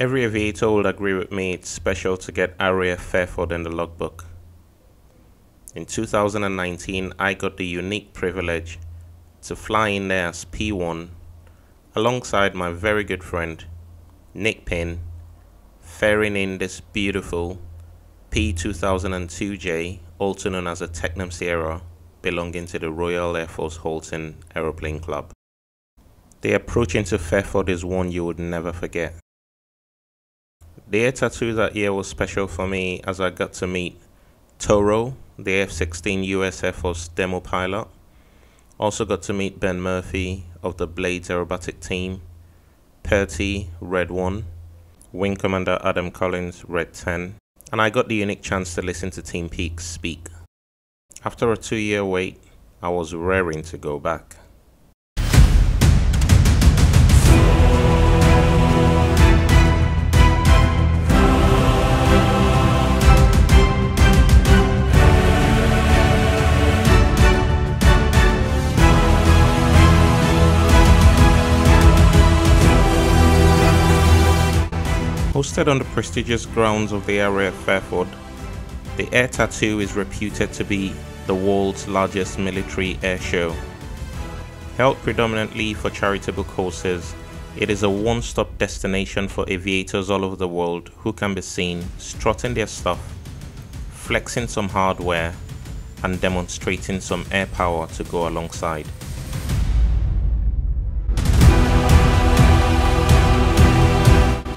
Every aviator would agree with me it's special to get RAF Fairford in the logbook. In 2019, I got the unique privilege to fly in there as P1 alongside my very good friend Nick Pinn, ferrying in this beautiful P2002J, also known as a Tecnam Sierra, belonging to the Royal Air Force Halton Aeroplane Club. The approach into Fairford is one you would never forget. The air tattoo that year was special for me as I got to meet Toro, the F-16 US Air Force demo pilot. Also got to meet Ben Murphy of the Blades aerobatic team, Perty, Red 1, Wing Commander Adam Collins, Red 10, and I got the unique chance to listen to Team Peaks speak. After a 2-year wait, I was raring to go back. Hosted on the prestigious grounds of the RAF Fairford, the Air Tattoo is reputed to be the world's largest military air show. Held predominantly for charitable causes, it is a one-stop destination for aviators all over the world who can be seen strutting their stuff, flexing some hardware, and demonstrating some air power to go alongside.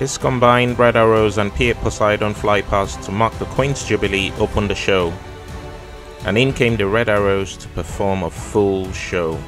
This combined Red Arrows and P8 Poseidon flypast to mark the Queen's Jubilee opened the show, and in came the Red Arrows to perform a full show.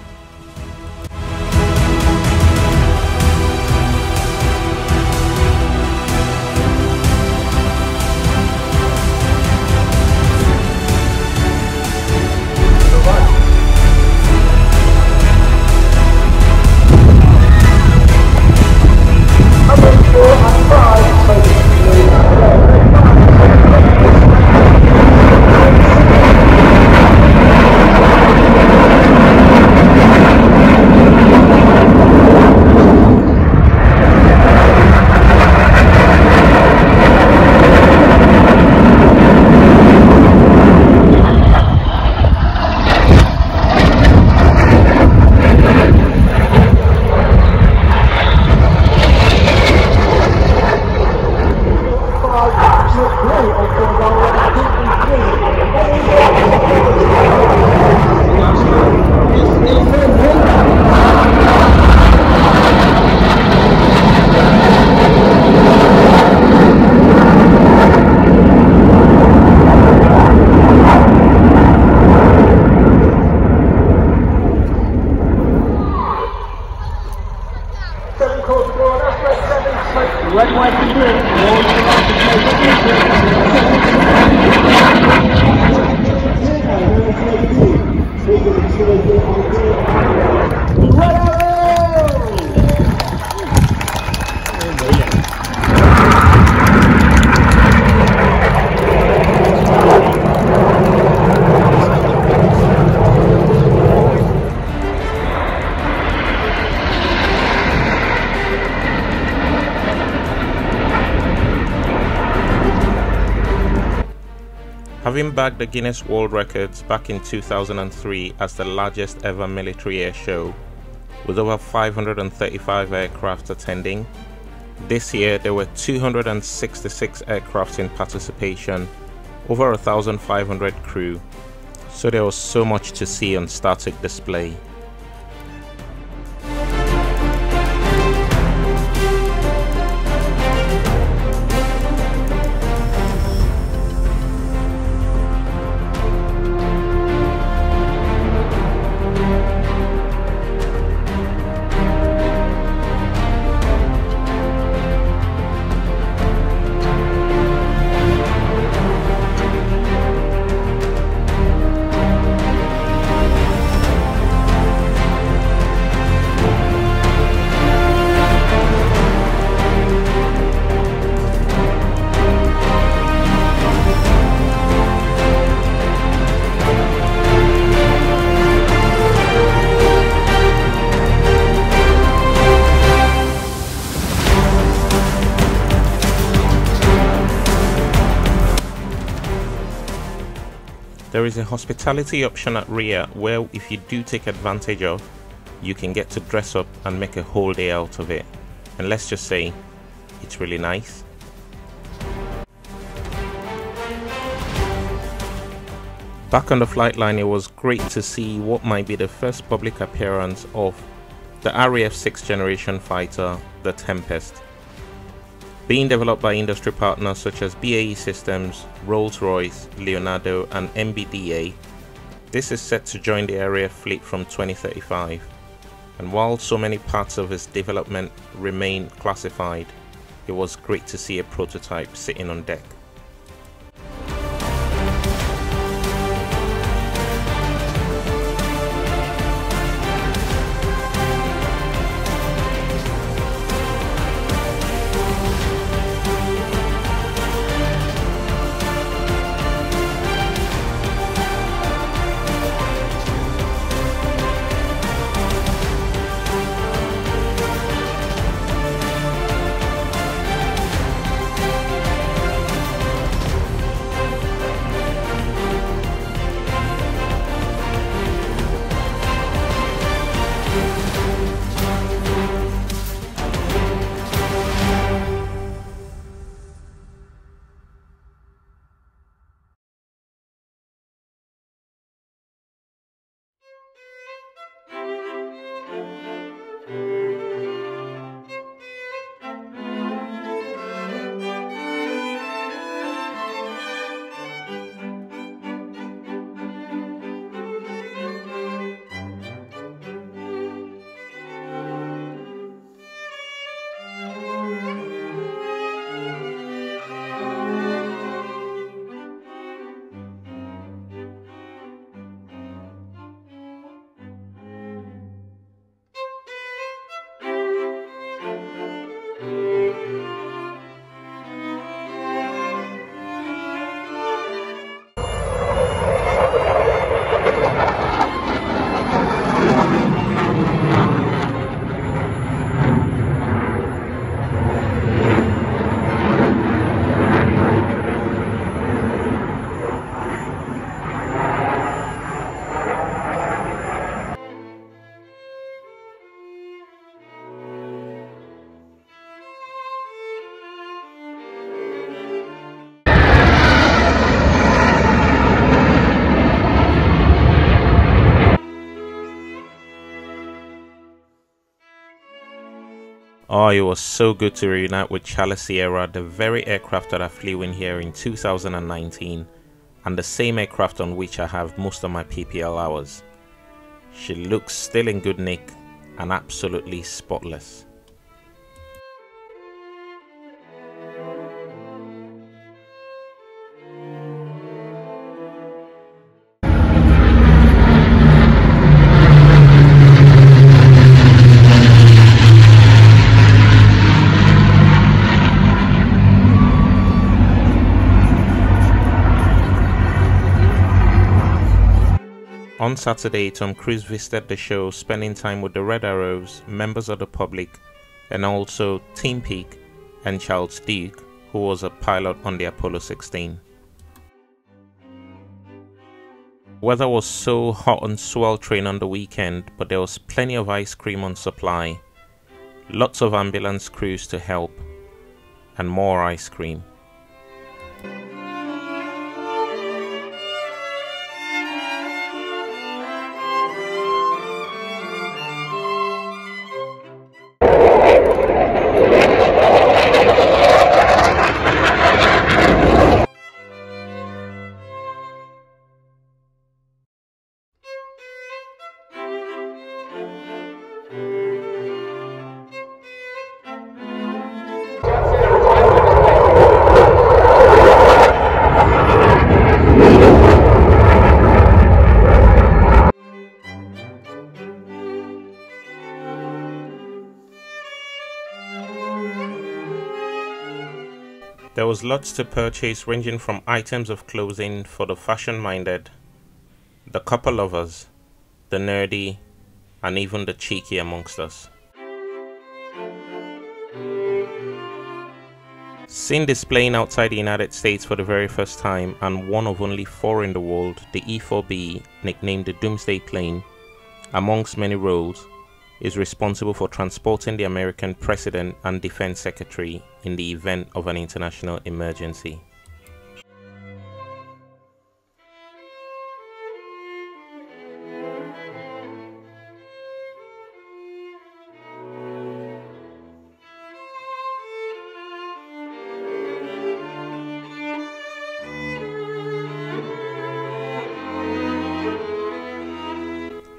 Having bagged the Guinness World Records back in 2003 as the largest ever military air show, with over 535 aircraft attending, this year there were 266 aircraft in participation, over 1,500 crew, so there was so much to see on static display. There is a hospitality option at Riat where, if you do take advantage of, you can get to dress up and make a whole day out of it. And let's just say, it's really nice. Back on the flight line, it was great to see what might be the first public appearance of the RAF 6th generation fighter, the Tempest. Being developed by industry partners such as BAE Systems, Rolls-Royce, Leonardo and MBDA, this is set to join the RAF fleet from 2035. And while so many parts of its development remain classified, it was great to see a prototype sitting on deck. Oh, it was so good to reunite with Charlie Sierra, the very aircraft that I flew in here in 2019, and the same aircraft on which I have most of my PPL hours. She looks still in good nick and absolutely spotless. On Saturday, Tom Cruise visited the show, spending time with the Red Arrows, members of the public, and also Team Peak and Charles Duke, who was a pilot on the Apollo 16. Weather was so hot and sweltering on the weekend, but there was plenty of ice cream on supply, lots of ambulance crews to help, and more ice cream. There was lots to purchase, ranging from items of clothing for the fashion-minded, the couple lovers, the nerdy, and even the cheeky amongst us. Seen displaying outside the United States for the very first time and one of only 4 in the world, the E-4B, nicknamed the Doomsday Plane, amongst many roles, is responsible for transporting the American President and Defense Secretary in the event of an international emergency.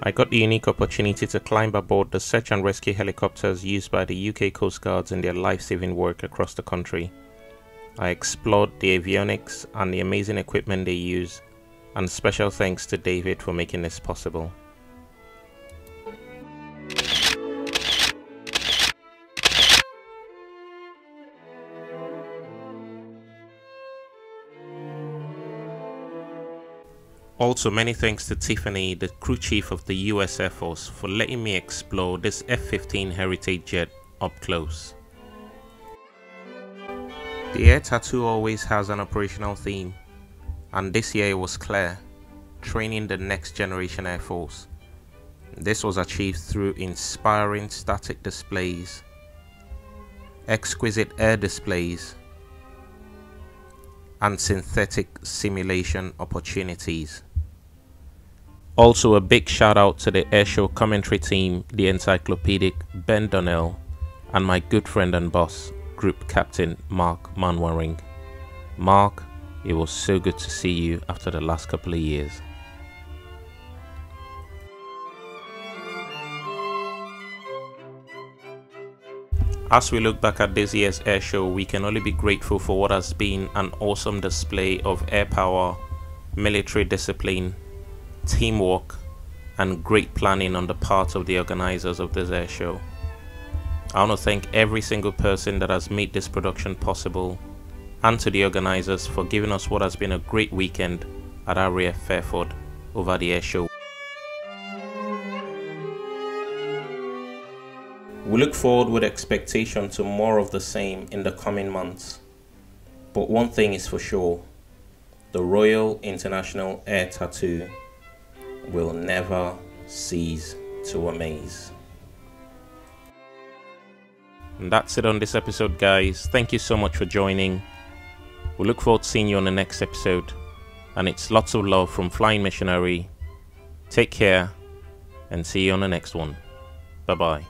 I got the unique opportunity to climb aboard the search and rescue helicopters used by the UK Coast Guards in their life-saving work across the country. I explored the avionics and the amazing equipment they use, and special thanks to David for making this possible. Also, many thanks to Tiffany, the crew chief of the US Air Force, for letting me explore this F-15 Heritage jet up close. The Air Tattoo always has an operational theme, and this year it was clear: training the next generation Air Force. This was achieved through inspiring static displays, exquisite air displays, and synthetic simulation opportunities. Also, a big shout out to the airshow commentary team, the encyclopedic Ben Donnell, and my good friend and boss, Group Captain Mark Manwaring. Mark, it was so good to see you after the last couple of years. As we look back at this year's airshow, we can only be grateful for what has been an awesome display of air power, military discipline, teamwork, and great planning on the part of the organizers of this airshow. I want to thank every single person that has made this production possible, and to the organizers for giving us what has been a great weekend at RAF Fairford over the airshow. We look forward with expectation to more of the same in the coming months. But one thing is for sure: the Royal International Air Tattoo will never cease to amaze. And that's it on this episode, guys. Thank you so much for joining. We look forward to seeing you on the next episode. And it's lots of love from Flying Missionary. Take care and see you on the next one. Bye bye.